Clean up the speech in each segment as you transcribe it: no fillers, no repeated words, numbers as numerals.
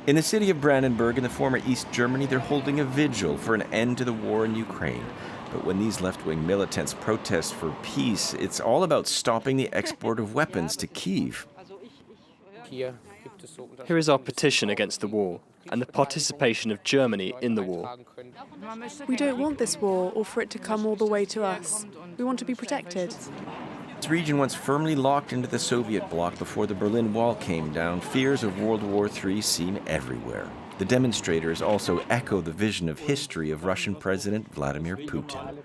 In the city of Brandenburg in the former East Germany, they're holding a vigil for an end to the war in Ukraine. But when these left-wing militants protest for peace, it's all about stopping the export of weapons to Kyiv. Here is our petition against the war and the participation of Germany in the war. We don't want this war or for it to come all the way to us. We want to be protected. This region once firmly locked into the Soviet bloc before the Berlin Wall came down, fears of World War III seem everywhere. The demonstrators also echo the vision of history of Russian President Vladimir Putin.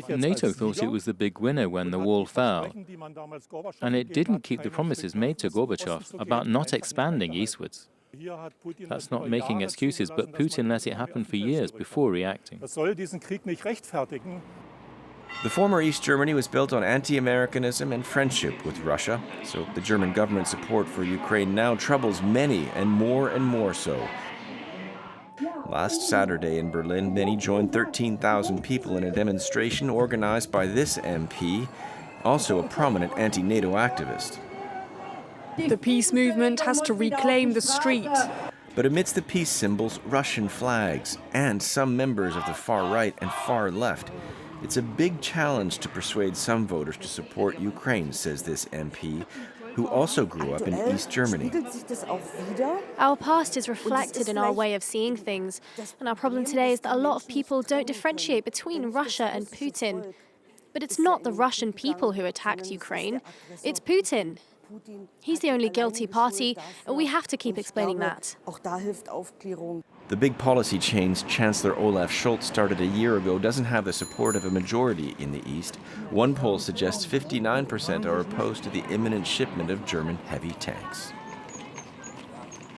NATO thought it was the big winner when the wall fell, and it didn't keep the promises made to Gorbachev about not expanding eastwards. That's not making excuses, but Putin let it happen for years before reacting. The former East Germany was built on anti-Americanism and friendship with Russia, so the German government's support for Ukraine now troubles many, and more so. Last Saturday in Berlin, many joined 13,000 people in a demonstration organized by this MP, also a prominent anti-NATO activist. The peace movement has to reclaim the street. But amidst the peace symbols, Russian flags, and some members of the far right and far left, it's a big challenge to persuade some voters to support Ukraine, says this MP, who also grew up in East Germany. Our past is reflected in our way of seeing things, and our problem today is that a lot of people don't differentiate between Russia and Putin. But it's not the Russian people who attacked Ukraine, it's Putin. He's the only guilty party, and we have to keep explaining that. The big policy change Chancellor Olaf Scholz started a year ago doesn't have the support of a majority in the East. One poll suggests 59% are opposed to the imminent shipment of German heavy tanks.